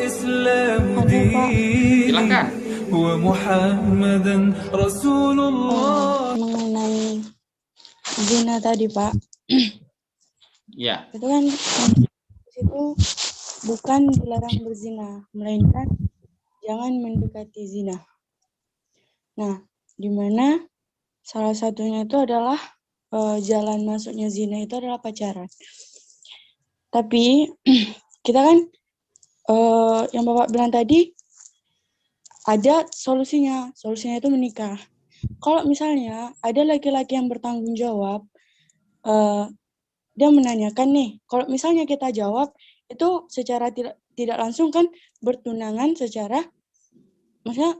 الإسلام Halo Pak, Silakan. ومحمدا رسول الله. mengenai zina tadi Pak, Ya. itu kan itu bukan dilarang berzina, melainkan jangan mendekati zina. Nah, di mana salah satunya itu adalah jalan masuknya zina itu adalah pacaran. Tapi kita kan yang Bapak bilang tadi ada solusinya itu menikah. Kalau misalnya ada laki-laki yang bertanggung jawab, dia menanyakan nih, kalau misalnya kita jawab itu secara tidak langsung kan bertunangan secara, maksudnya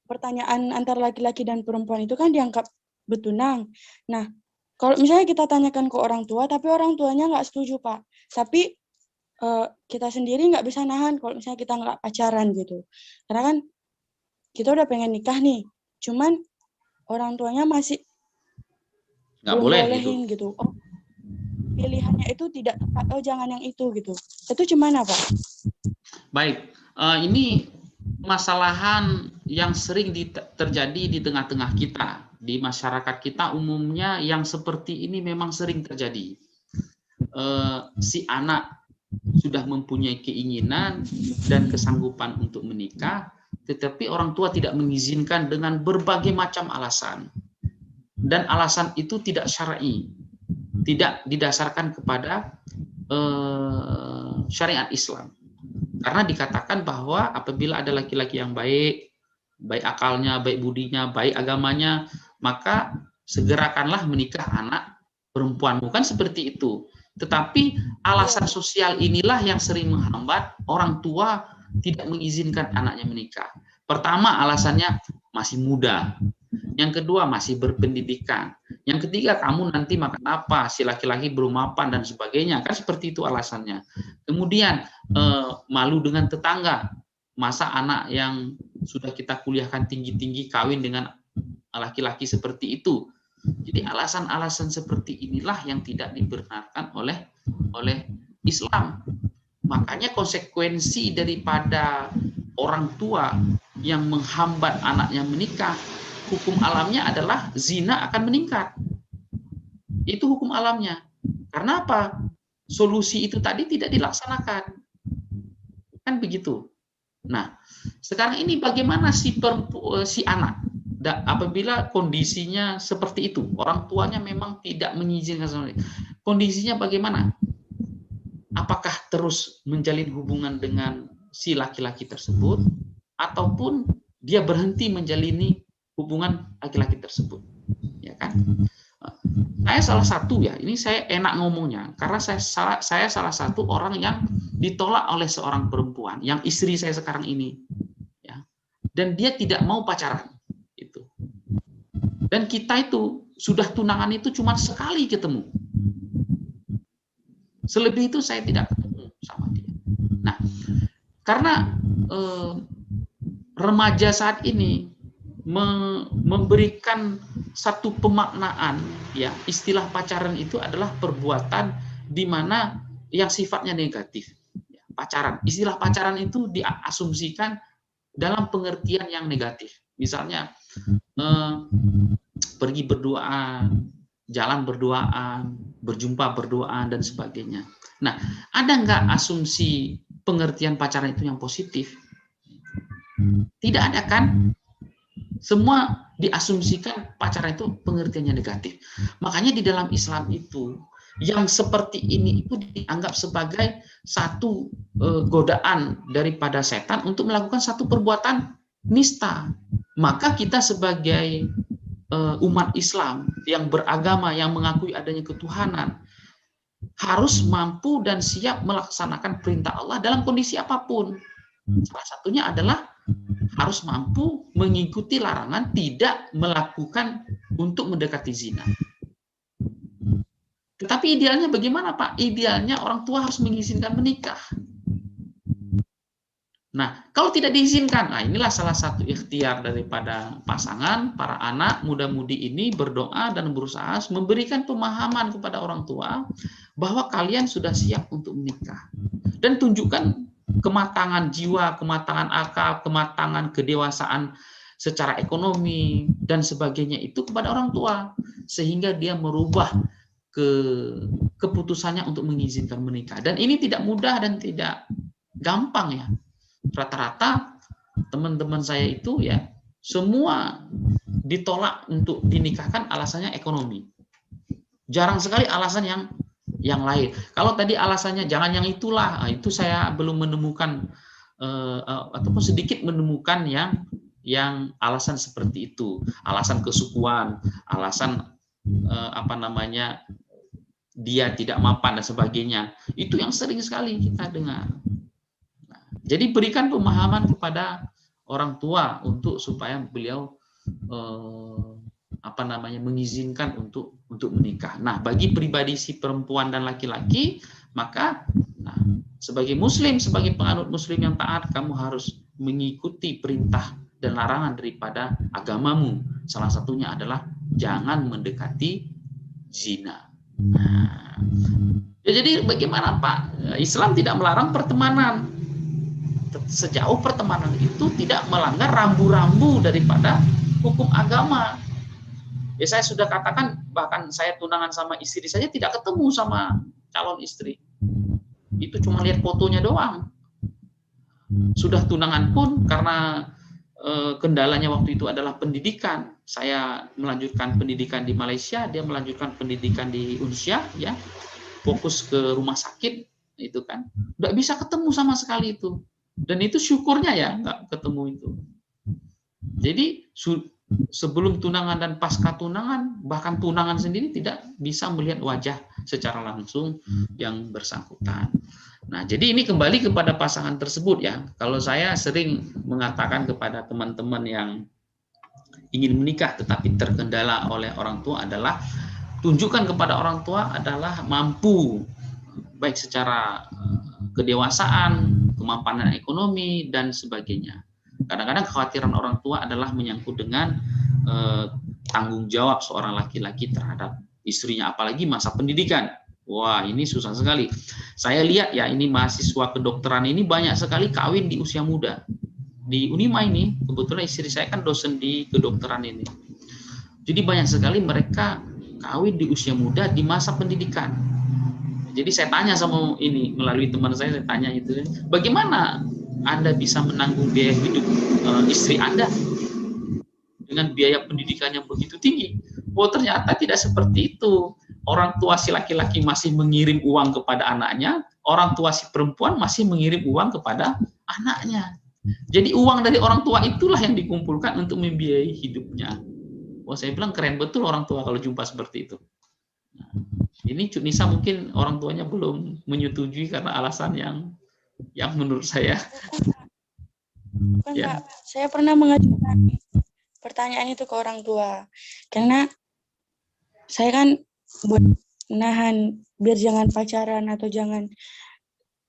pertanyaan antara laki-laki dan perempuan itu kan dianggap bertunang. Nah, kalau misalnya kita tanyakan ke orang tua, tapi orang tuanya nggak setuju Pak, tapi kita sendiri nggak bisa nahan kalau misalnya kita nggak pacaran gitu, karena kan kita udah pengen nikah nih, cuman orang tuanya masih Nggak belum boleh bolehin gitu. Oh, pilihannya itu tidak tepat, oh jangan yang itu gitu. Itu gimana Pak? Baik, ini permasalahan yang sering terjadi di tengah-tengah kita, di masyarakat kita umumnya yang seperti ini memang sering terjadi. Si anak sudah mempunyai keinginan dan kesanggupan untuk menikah, tetapi orang tua tidak mengizinkan dengan berbagai macam alasan. Dan alasan itu tidak syar'i, tidak didasarkan kepada syariat Islam. Karena dikatakan bahwa apabila ada laki-laki yang baik akalnya, baik budinya, baik agamanya, maka segerakanlah menikah anak perempuan. Bukan seperti itu. Tetapi alasan sosial inilah yang sering menghambat orang tua tidak mengizinkan anaknya menikah. Pertama, alasannya masih muda. Yang kedua, masih berpendidikan. Yang ketiga, kamu nanti makan apa? Si laki-laki belum mapan dan sebagainya. Kan seperti itu alasannya. Kemudian malu dengan tetangga. Masa anak yang sudah kita kuliahkan tinggi-tinggi kawin dengan laki-laki seperti itu. Jadi alasan-alasan seperti inilah yang tidak dibenarkan oleh Islam. Makanya konsekuensi daripada orang tua yang menghambat anaknya menikah, hukum alamnya adalah zina akan meningkat. Itu hukum alamnya. Karena apa? Solusi itu tadi tidak dilaksanakan. Kan begitu. Nah, sekarang ini bagaimana si anak apabila kondisinya seperti itu, orang tuanya memang tidak mengizinkan, kondisinya bagaimana? Apakah terus menjalin hubungan dengan si laki-laki tersebut, ataupun dia berhenti menjalini hubungan laki-laki tersebut, ya kan? Saya salah satu ya, ini saya enak ngomongnya, karena saya salah satu orang yang ditolak oleh seorang perempuan, yang istri saya sekarang ini, ya, dan dia tidak mau pacaran. Dan kita itu sudah tunangan itu cuma sekali ketemu. Selebih itu saya tidak ketemu sama dia. Nah, karena remaja saat ini memberikan satu pemaknaan, ya, istilah pacaran itu adalah perbuatan di mana yang sifatnya negatif. Pacaran, istilah pacaran itu diasumsikan dalam pengertian yang negatif. Misalnya pergi berduaan, jalan berduaan, berjumpa berduaan, dan sebagainya. Nah, ada nggak asumsi pengertian pacaran itu yang positif? Tidak ada kan? Semua diasumsikan pacaran itu pengertiannya negatif. Makanya di dalam Islam itu, yang seperti ini itu dianggap sebagai satu godaan daripada setan untuk melakukan satu perbuatan nista. Maka kita sebagai umat Islam yang beragama, yang mengakui adanya ketuhanan, harus mampu dan siap melaksanakan perintah Allah dalam kondisi apapun. Salah satunya adalah harus mampu mengikuti larangan tidak melakukan untuk mendekati zina. Tetapi idealnya bagaimana, Pak? Idealnya orang tua harus mengizinkan menikah. Nah, kalau tidak diizinkan, nah inilah salah satu ikhtiar daripada pasangan, para anak muda-mudi ini berdoa dan berusaha memberikan pemahaman kepada orang tua bahwa kalian sudah siap untuk menikah. Dan tunjukkan kematangan jiwa, kematangan akal, kematangan kedewasaan secara ekonomi dan sebagainya itu kepada orang tua, sehingga dia merubah keputusannya untuk mengizinkan menikah. Dan ini tidak mudah dan tidak gampang ya. Rata-rata teman-teman saya itu ya semua ditolak untuk dinikahkan alasannya ekonomi. Jarang sekali alasan yang lain. Kalau tadi alasannya jangan yang itulah, itu saya belum menemukan ataupun sedikit menemukan yang alasan seperti itu, alasan kesukuan, alasan dia tidak mapan dan sebagainya. Itu yang sering sekali kita dengar. Jadi berikan pemahaman kepada orang tua supaya beliau mengizinkan untuk menikah. Nah, bagi pribadi si perempuan dan laki-laki, maka sebagai muslim, sebagai penganut muslim yang taat, kamu harus mengikuti perintah dan larangan daripada agamamu. Salah satunya adalah jangan mendekati zina. Nah, jadi bagaimana Pak? Islam tidak melarang pertemanan. Sejauh pertemanan itu tidak melanggar rambu-rambu daripada hukum agama. Ya saya sudah katakan, bahkan saya tunangan sama istri saja tidak ketemu sama calon istri. Itu cuma lihat fotonya doang. Sudah tunangan pun karena kendalanya waktu itu adalah pendidikan. Saya melanjutkan pendidikan di Malaysia, dia melanjutkan pendidikan di Unsia, ya, fokus ke rumah sakit, itu kan. Nggak bisa ketemu sama sekali itu. Dan itu syukurnya ya nggak ketemu itu. Jadi sebelum tunangan dan pasca tunangan, bahkan tunangan sendiri tidak bisa melihat wajah secara langsung yang bersangkutan. Nah, jadi ini kembali kepada pasangan tersebut ya. Kalau saya sering mengatakan kepada teman-teman yang ingin menikah tetapi terkendala oleh orang tua adalah tunjukkan kepada orang tua adalah mampu baik secara kedewasaan, kemapanan ekonomi dan sebagainya. Kadang-kadang kekhawatiran orang tua adalah menyangkut dengan tanggung jawab seorang laki-laki terhadap istrinya, apalagi masa pendidikan. Wah, ini susah sekali. Saya lihat ya, ini mahasiswa kedokteran ini banyak sekali kawin di usia muda. Di Unima ini, kebetulan istri saya kan dosen di kedokteran ini. Jadi banyak sekali mereka kawin di usia muda di masa pendidikan. Jadi saya tanya sama ini, melalui teman saya tanya itu, bagaimana Anda bisa menanggung biaya hidup istri Anda dengan biaya pendidikan yang begitu tinggi? Oh, ternyata tidak seperti itu. Orang tua si laki-laki masih mengirim uang kepada anaknya, orang tua si perempuan masih mengirim uang kepada anaknya. Jadi uang dari orang tua itulah yang dikumpulkan untuk membiayai hidupnya. Wah, saya bilang keren betul orang tua kalau jumpa seperti itu. Nah, ini Cuk Nisa mungkin orang tuanya belum menyetujui karena alasan yang menurut saya. Bukan, ya. Pak, saya pernah mengajukan pertanyaan itu ke orang tua. Karena saya kan buat menahan biar jangan pacaran atau jangan,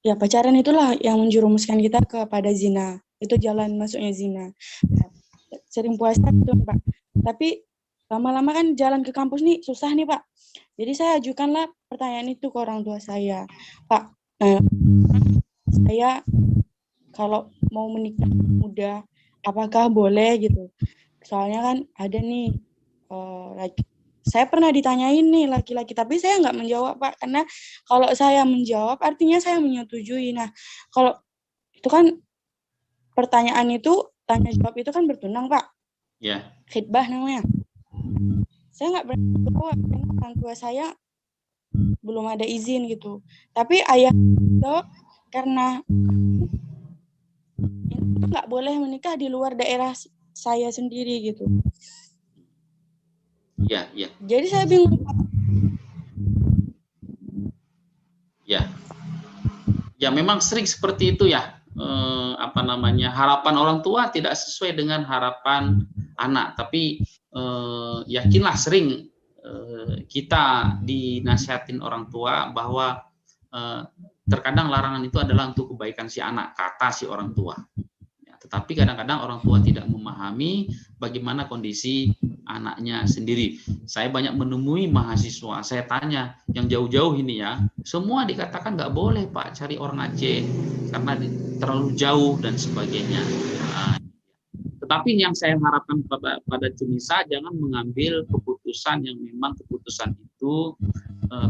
ya pacaran itulah yang menjerumuskan kita kepada zina. Itu jalan masuknya zina. Sering puasa itu Pak. Tapi lama-lama kan jalan ke kampus nih susah nih Pak. Jadi saya ajukanlah pertanyaan itu ke orang tua saya. Pak, saya kalau mau menikah muda, apakah boleh gitu? Soalnya kan ada nih, saya pernah ditanyain nih laki-laki, tapi saya nggak menjawab Pak, karena kalau saya menjawab artinya saya menyetujui. Nah, kalau itu kan pertanyaan itu, tanya jawab itu kan bertunang Pak. Ya. Khidbah namanya. Saya nggak berani jawab karena orang tua saya belum ada izin gitu. Tapi ayah itu karena itu nggak boleh menikah di luar daerah saya sendiri gitu. Ya, ya. Jadi saya bingung. Ya. Ya memang sering seperti itu ya. Harapan orang tua tidak sesuai dengan harapan anak. Tapi yakinlah sering kita dinasihatin orang tua bahwa terkadang larangan itu adalah untuk kebaikan si anak, kata si orang tua. Ya, tetapi kadang-kadang orang tua tidak memahami bagaimana kondisi anaknya sendiri. Saya banyak menemui mahasiswa, saya tanya yang jauh-jauh ini ya, semua dikatakan nggak boleh Pak cari orang Aceh karena terlalu jauh dan sebagainya. Nah, tetapi yang saya harapkan pada Cunisa, jangan mengambil keputusan yang memang keputusan itu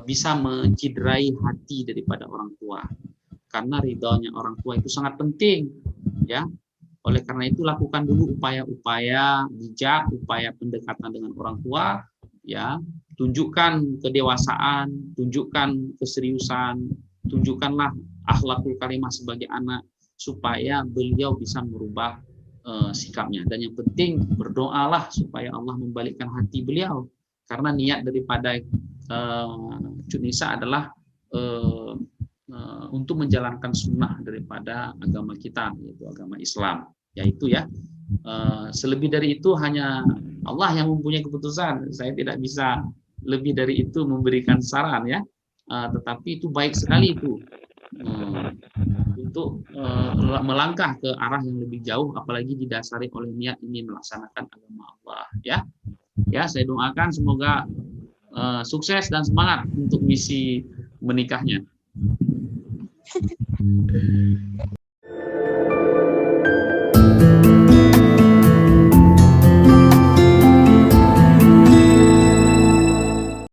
bisa menciderai hati daripada orang tua. Karena ridhonya orang tua itu sangat penting, ya. Oleh karena itu lakukan dulu upaya-upaya bijak, upaya pendekatan dengan orang tua, ya. Tunjukkan kedewasaan, tunjukkan keseriusan, tunjukkanlah akhlakul karimah sebagai anak supaya beliau bisa merubah sikapnya. Dan yang penting berdoalah supaya Allah membalikkan hati beliau, karena niat daripada Cunisa adalah untuk menjalankan sunnah daripada agama kita, yaitu agama Islam, yaitu ya. Selebih dari itu hanya Allah yang mempunyai keputusan. Saya tidak bisa lebih dari itu memberikan saran ya. Tetapi itu baik sekali itu untuk melangkah ke arah yang lebih jauh, apalagi didasari oleh niat ingin melaksanakan agama Allah ya. Ya, saya doakan semoga sukses dan semangat untuk misi menikahnya.